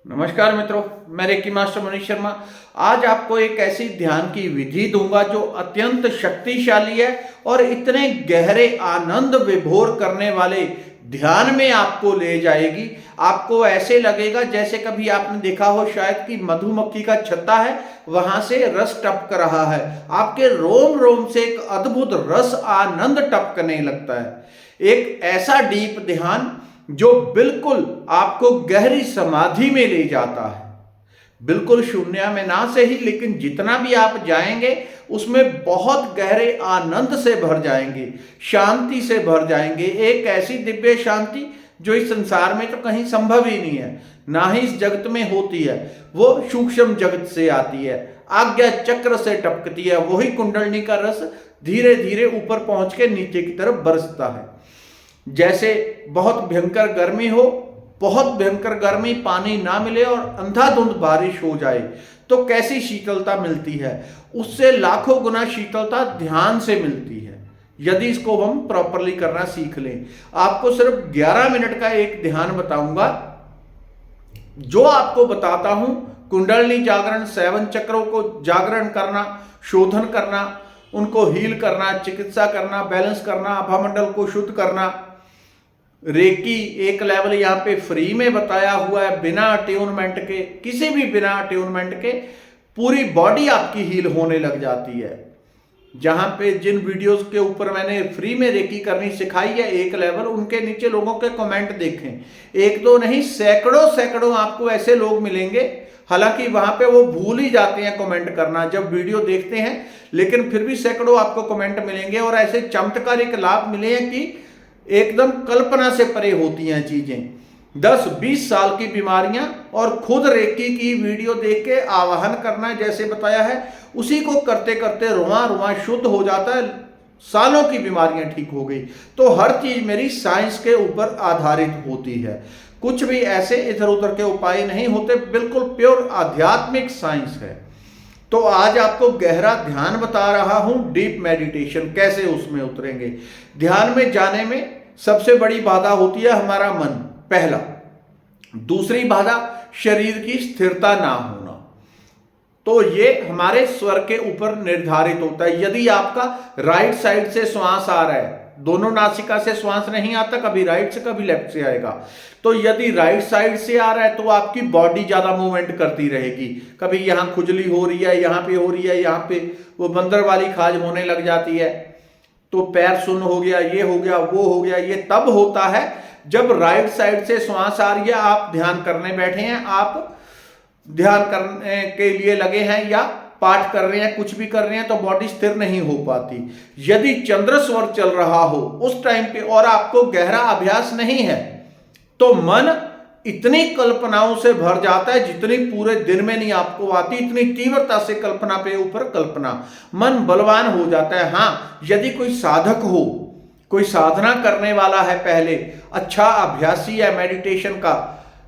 नमस्कार मित्रों, मैं रेकी मास्टर मनीष शर्मा। आज आपको एक ऐसी ध्यान की विधि दूंगा जो अत्यंत शक्तिशाली है और इतने गहरे आनंद विभोर करने वाले ध्यान में आपको ले जाएगी। आपको ऐसे लगेगा जैसे कभी आपने देखा हो शायद कि मधुमक्खी का छत्ता है, वहां से रस टपक रहा है। आपके रोम रोम से एक अद्भुत रस आनंद टपकने लगता है। एक ऐसा डीप ध्यान जो बिल्कुल आपको गहरी समाधि में ले जाता है, बिल्कुल शून्य में ना से ही, लेकिन जितना भी आप जाएंगे उसमें बहुत गहरे आनंद से भर जाएंगे, शांति से भर जाएंगे। एक ऐसी दिव्य शांति जो इस संसार में तो कहीं संभव ही नहीं है, ना ही इस जगत में होती है। वो सूक्ष्म जगत से आती है, आज्ञा चक्र से टपकती है। वही कुंडलिनी का रस धीरे धीरे ऊपर पहुंच के नीचे की तरफ बरसता है। जैसे बहुत भयंकर गर्मी हो, बहुत भयंकर गर्मी, पानी ना मिले और अंधाधुंध बारिश हो जाए तो कैसी शीतलता मिलती है, उससे लाखों गुना शीतलता ध्यान से मिलती है। यदि इसको हम प्रॉपरली करना सीख लें। आपको सिर्फ 11 मिनट का एक ध्यान बताऊंगा जो आपको बताता हूं। कुंडलिनी जागरण, 7 चक्रों को जागरण करना, शोधन करना, उनको हील करना, चिकित्सा करना, बैलेंस करना, आभामंडल को शुद्ध करना। रेकी एक लेवल यहाँ पे फ्री में बताया हुआ है, बिना अट्यूनमेंट के, किसी भी बिना अट्यूनमेंट के पूरी बॉडी आपकी हील होने लग जाती है। जहां पे जिन वीडियोस के ऊपर मैंने फ्री में रेकी करनी सिखाई है एक लेवल, उनके नीचे लोगों के कमेंट देखें। एक दो नहीं, सैकड़ों सैकड़ों आपको ऐसे लोग मिलेंगे। हालांकि वहां पे वो भूल ही जाते हैं कमेंट करना जब वीडियो देखते हैं, लेकिन फिर भी सैकड़ों आपको कमेंट मिलेंगे और ऐसे चमत्कारिक लाभ मिले हैं कि एकदम कल्पना से परे होती हैं चीजें। 10-20 साल की बीमारियां और खुद रेकी की वीडियो देख के आवाहन करना, जैसे बताया है, उसी को करते करते रुआ रुआ शुद्ध हो जाता है। सालों की बीमारियां ठीक हो गई। तो हर चीज मेरी साइंस के ऊपर आधारित होती है। कुछ भी ऐसे इधर उधर के उपाय नहीं होते, बिल्कुल प्योर आध्यात्मिक साइंस है। तो आज आपको गहरा ध्यान बता रहा हूं, डीप मेडिटेशन कैसे उसमें उतरेंगे। ध्यान में जाने में सबसे बड़ी बाधा होती है हमारा मन, पहला। दूसरी बाधा शरीर की स्थिरता ना होना। तो ये हमारे स्वर के ऊपर निर्धारित होता है। यदि आपका राइट साइड से श्वास आ रहा है, दोनों नासिका से श्वास नहीं आता, कभी राइट से कभी लेफ्ट से आएगा, तो यदि राइट साइड से आ रहा है तो आपकी बॉडी ज्यादा मूवमेंट करती रहेगी। कभी यहां खुजली हो रही है, यहां पे हो रही है, यहां पे वो बंदर वाली खाज होने लग जाती है, तो पैर सुन्न हो गया, ये हो गया, वो हो गया। ये तब होता है जब राइट साइड से श्वास आ रही है, आप ध्यान करने बैठे हैं, आप ध्यान करने के लिए लगे हैं या पाठ कर रहे हैं, कुछ भी कर रहे हैं, तो बॉडी स्थिर नहीं हो पाती। यदि चंद्र स्वर चल रहा हो उस टाइम पे और आपको गहरा अभ्यास नहीं है, तो मन इतनी कल्पनाओं से भर जाता है जितनी पूरे दिन में नहीं आपको आती। इतनी तीव्रता से कल्पना पे ऊपर कल्पना, मन बलवान हो जाता है। हाँ, यदि कोई साधक हो, कोई साधना करने वाला है, पहले अच्छा अभ्यासी है मेडिटेशन का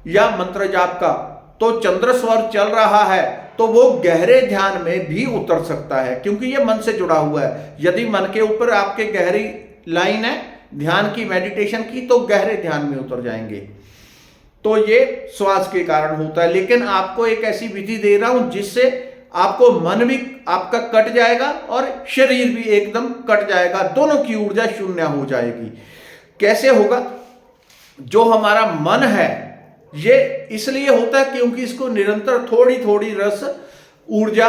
या मंत्र जाप का, तो चंद्र स्वर चल रहा है तो वो गहरे ध्यान में भी उतर सकता है, क्योंकि ये मन से जुड़ा हुआ है। यदि मन के ऊपर आपके गहरी लाइन है ध्यान की, मेडिटेशन की, तो गहरे ध्यान में उतर जाएंगे। तो ये श्वास के कारण होता है। लेकिन आपको एक ऐसी विधि दे रहा हूं जिससे आपको मन भी आपका कट जाएगा और शरीर भी एकदम कट जाएगा, दोनों की ऊर्जा शून्य हो जाएगी। कैसे होगा? जो हमारा मन है ये इसलिए होता है क्योंकि इसको निरंतर थोड़ी थोड़ी रस ऊर्जा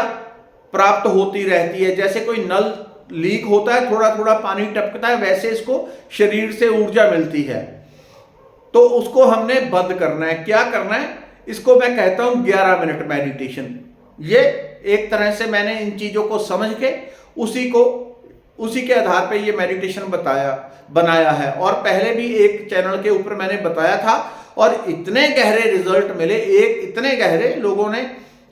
प्राप्त होती रहती है। जैसे कोई नल लीक होता है, थोड़ा थोड़ा पानी टपकता है, वैसे इसको शरीर से ऊर्जा मिलती है। तो उसको हमने बंद करना है। क्या करना है? इसको मैं कहता हूं 11 मिनट मेडिटेशन। ये एक तरह से मैंने इन चीजों को समझ के उसी के आधार पे ये मेडिटेशन बनाया है। और पहले भी एक चैनल के ऊपर मैंने बताया था और इतने गहरे रिजल्ट मिले। इतने गहरे लोगों ने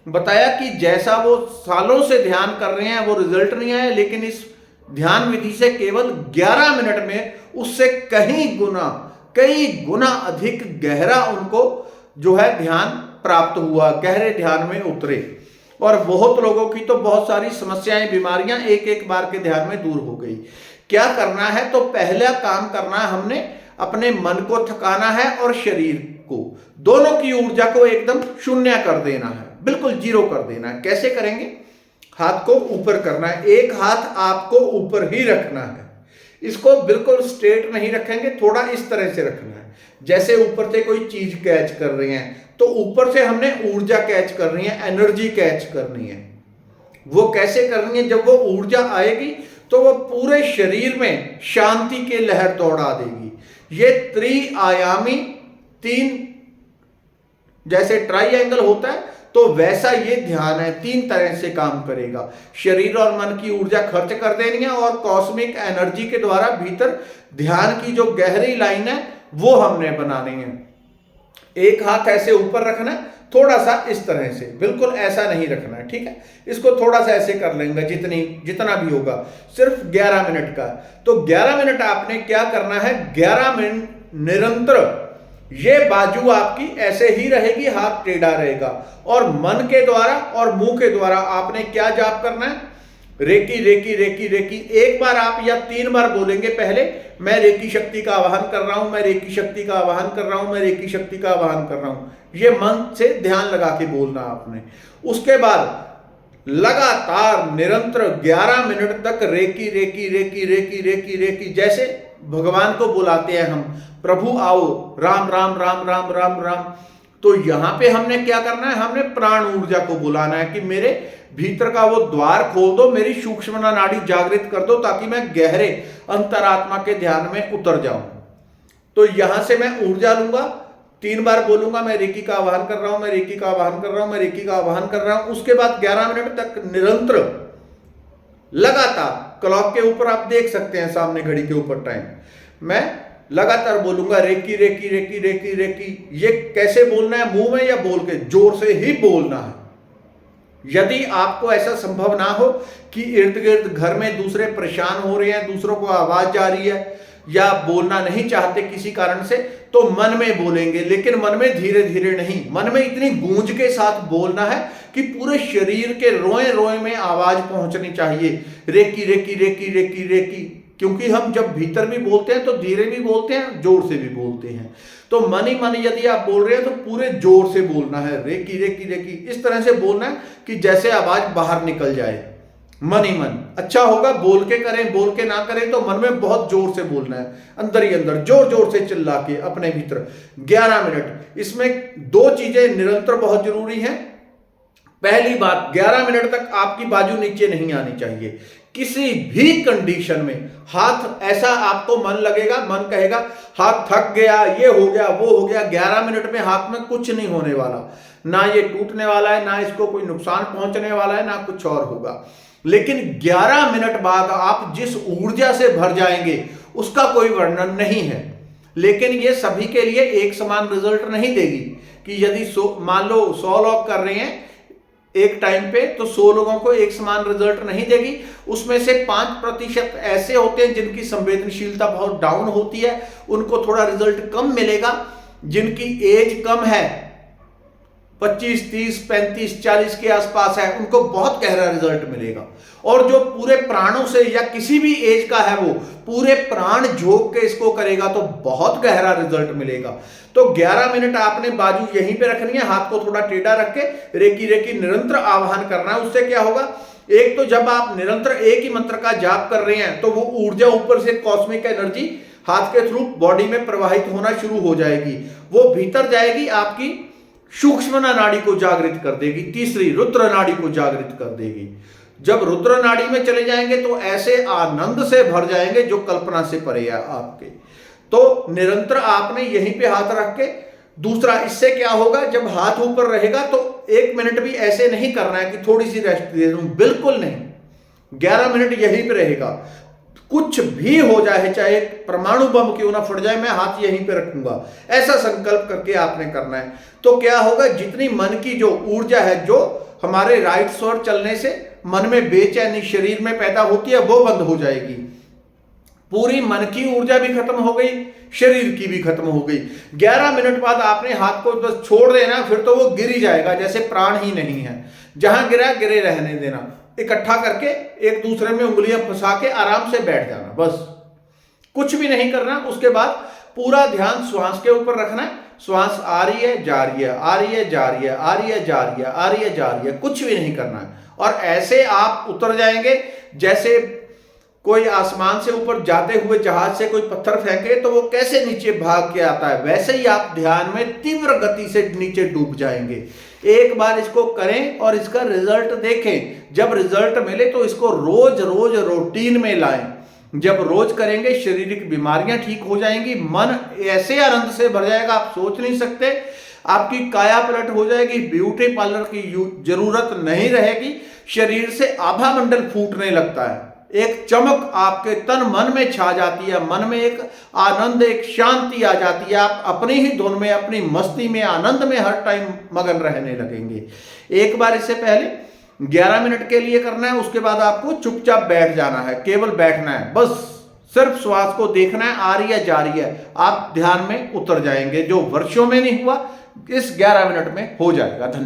बताया कि जैसा वो सालों से ध्यान कर रहे हैं वो रिजल्ट नहीं आया, लेकिन इस ध्यान विधि से केवल 11 मिनट में उससे कई गुना अधिक गहरा उनको जो है ध्यान प्राप्त हुआ, गहरे ध्यान में उतरे। और बहुत लोगों की तो बहुत सारी समस्याएं, बीमारियां एक एक बार के ध्यान में दूर हो गई। क्या करना है? तो पहला काम करना है हमने, अपने मन को थकाना है और शरीर को, दोनों की ऊर्जा को एकदम शून्य कर देना है, बिल्कुल जीरो कर देना है। कैसे करेंगे? हाथ को ऊपर करना है, एक हाथ आपको ऊपर ही रखना है, इसको बिल्कुल स्ट्रेट नहीं रखेंगे, थोड़ा इस तरह से रखना है जैसे ऊपर से कोई चीज कैच कर रहे हैं। तो ऊपर से हमने ऊर्जा कैच करनी है, एनर्जी कैच करनी है। वो कैसे करनी है? जब वो ऊर्जा आएगी तो वो पूरे शरीर में शांति की लहर दौड़ा देगी। ये त्रिआयामी, तीन जैसे ट्राइएंगल होता है तो वैसा ये ध्यान है, तीन तरह से काम करेगा। शरीर और मन की ऊर्जा खर्च कर देनी है और कॉस्मिक एनर्जी के द्वारा भीतर ध्यान की जो गहरी लाइन है वो हमने बनानी है। एक हाथ ऐसे ऊपर रखना है, थोड़ा सा इस तरह से, बिल्कुल ऐसा नहीं रखना है, ठीक है। इसको थोड़ा सा ऐसे कर लेंगे, जितना भी होगा, सिर्फ 11 मिनट का। तो 11 मिनट आपने क्या करना है? 11 मिनट निरंतर ये बाजू आपकी ऐसे ही रहेगी, हाथ टेढ़ा रहेगा, और मन के द्वारा और मुंह के द्वारा आपने क्या जाप करना है? Reiki Reiki Reiki Reiki. एक बार आप या 3 बार बोलेंगे। पहले मैं रेकी शक्ति का आवाहन कर रहा हूं, मैं रेकी शक्ति का आवाहन कर रहा हूं, मैं रेकी शक्ति का आवाहन कर रहा हूं। ये मन से ध्यान लगा के बोलना आपने। उसके बाद लगातार निरंतर 11 मिनट तक Reiki Reiki Reiki Reiki Reiki Reiki, जैसे भगवान को बुलाते हैं हम, प्रभु आओ, राम राम राम राम राम राम। तो यहां पे हमने क्या करना है? हमने प्राण ऊर्जा को बुलाना है कि मेरे भीतर का वो द्वार खोल दो, मेरी सूक्ष्म नाड़ी जागृत कर दो, ताकि मैं गहरे अंतरात्मा के ध्यान में उतर जाऊं। तो यहां से मैं ऊर्जा लूंगा, 3 बार बोलूंगा, मैं रेकी का आवाहन कर रहा हूं, मैं रेकी का आवाहन कर रहा हूं, मैं रेकी का आवाहन कर रहा हूं। उसके बाद 11 मिनट तक निरंतर लगातार, क्लॉक के ऊपर आप देख सकते हैं, सामने घड़ी के ऊपर टाइम, मैं लगातार बोलूंगा Reiki Reiki Reiki Reiki Reiki. ये कैसे बोलना है? मुंह में या बोल के? जोर से ही बोलना है। यदि आपको ऐसा संभव ना हो कि इर्द गिर्द घर में दूसरे परेशान हो रहे हैं, दूसरों को आवाज जा रही है, या बोलना नहीं चाहते किसी कारण से, तो मन में बोलेंगे, लेकिन मन में धीरे धीरे नहीं, मन में इतनी गूंज के साथ बोलना है कि पूरे शरीर के रोए रोए में आवाज पहुंचनी चाहिए, Reiki Reiki Reiki Reiki Reiki. क्योंकि हम जब भीतर भी बोलते हैं तो धीरे भी बोलते हैं, जोर से भी बोलते हैं। तो मन ही मन यदि आप बोल रहे हैं तो पूरे जोर से बोलना है, रेकी रेकी रेकी, इस तरह से बोलना है कि जैसे आवाज बाहर निकल जाए, मन ही मन। अच्छा होगा बोल के करें, बोल के ना करें तो मन में बहुत जोर से बोलना है, अंदर ही अंदर जोर जोर से चिल्ला के अपने भीतर। 11 मिनट। इसमें 2 चीजें निरंतर बहुत जरूरी हैं। पहली बात, 11 मिनट तक आपकी बाजू नीचे नहीं आनी चाहिए किसी भी कंडीशन में। हाथ ऐसा आपको मन लगेगा, मन कहेगा हाथ थक गया, ये हो गया, वो हो गया। 11 मिनट में हाथ में कुछ नहीं होने वाला, ना ये टूटने वाला है, ना इसको कोई नुकसान पहुंचने वाला है, ना कुछ और होगा। लेकिन 11 मिनट बाद आप जिस ऊर्जा से भर जाएंगे उसका कोई वर्णन नहीं है। लेकिन ये सभी के लिए एक समान रिजल्ट नहीं देगी कि यदि मान लो 100 लोग कर रहे हैं एक टाइम पे, तो 100 लोगों को एक समान रिजल्ट नहीं देगी। उसमें से 5% ऐसे होते हैं जिनकी संवेदनशीलता बहुत डाउन होती है, उनको थोड़ा रिजल्ट कम मिलेगा। जिनकी एज कम है, 25, 30, 35, 40 के आसपास है, उनको बहुत गहरा रिजल्ट मिलेगा। और जो पूरे प्राणों से या किसी भी एज का है, वो पूरे प्राण झोंक के इसको करेगा तो बहुत गहरा रिजल्ट मिलेगा। तो 11 मिनट आपने बाजू यहीं पे रखनी है, हाथ को थोड़ा टेढ़ा रख के रेकी रेकी निरंतर आवाहन करना है। उससे क्या होगा? एक तो जब आप निरंतर एक ही मंत्र का जाप कर रहे हैं तो वो ऊर्जा ऊपर से कॉस्मिक एनर्जी हाथ के थ्रू बॉडी में प्रवाहित होना शुरू हो जाएगी, वो भीतर जाएगी, आपकी सूक्ष्म नाड़ी को जागृत कर देगी। तीसरी, रुद्र नाड़ी को जागृत कर देगी। जब रुद्र नाड़ी में चले जाएंगे तो ऐसे आनंद से भर जाएंगे जो कल्पना से परे है आपके। तो निरंतर आपने यहीं पे हाथ रख के, दूसरा इससे क्या होगा, जब हाथ ऊपर रहेगा तो 1 मिनट भी ऐसे नहीं करना है कि थोड़ी सी रेस्ट दे दूं, बिल्कुल नहीं। 11 मिनट यहीं पे रहेगा। कुछ भी हो जाए, चाहे परमाणु बम क्यों ना फट जाए, मैं हाथ यहीं पे रखूंगा, ऐसा संकल्प करके आपने करना है। तो क्या होगा, जितनी मन की जो ऊर्जा है, जो हमारे राइट स्वर चलने से मन में बेचैनी शरीर में पैदा होती है, वो बंद हो जाएगी। पूरी मन की ऊर्जा भी खत्म हो गई, शरीर की भी खत्म हो गई। 11 मिनट बाद आपने हाथ को बस छोड़ देना, फिर तो वो गिर ही जाएगा जैसे प्राण ही नहीं है। जहां गिरा गिरे रहने देना, इकट्ठा करके एक दूसरे में उंगलियां फंसा के आराम से बैठ जाना, बस कुछ भी नहीं करना। उसके बाद पूरा ध्यान श्वास के ऊपर रखना है। श्वास आ रही है जा रही है, आ रही है जा रही है, आ रही है जा रही है, आ रही है जा रही है, कुछ भी नहीं करना है। और ऐसे आप उतर जाएंगे जैसे कोई आसमान से ऊपर जाते हुए जहाज से कोई पत्थर फेंके तो वो कैसे नीचे भाग के आता है, वैसे ही आप ध्यान में तीव्र गति से नीचे डूब जाएंगे। एक बार इसको करें और इसका रिजल्ट देखें। जब रिजल्ट मिले तो इसको रोज रोज रूटीन में लाएं। जब रोज करेंगे शारीरिक बीमारियां ठीक हो जाएंगी, मन ऐसे आनंद से भर जाएगा आप सोच नहीं सकते। आपकी काया पलट हो जाएगी, ब्यूटी पार्लर की जरूरत नहीं रहेगी, शरीर से आभा मंडल फूटने लगता है, एक चमक आपके तन मन में छा जाती है, मन में एक आनंद, एक शांति आ जाती है। आप अपनी ही धुन में, अपनी मस्ती में, आनंद में हर टाइम मगन रहने लगेंगे। एक बार इससे पहले 11 मिनट के लिए करना है, उसके बाद आपको चुपचाप बैठ जाना है, केवल बैठना है, बस सिर्फ श्वास को देखना है, आ रही है जा रही है, आप ध्यान में उतर जाएंगे। जो वर्षों में नहीं हुआ इस 11 मिनट में हो जाएगा। धन्यवाद।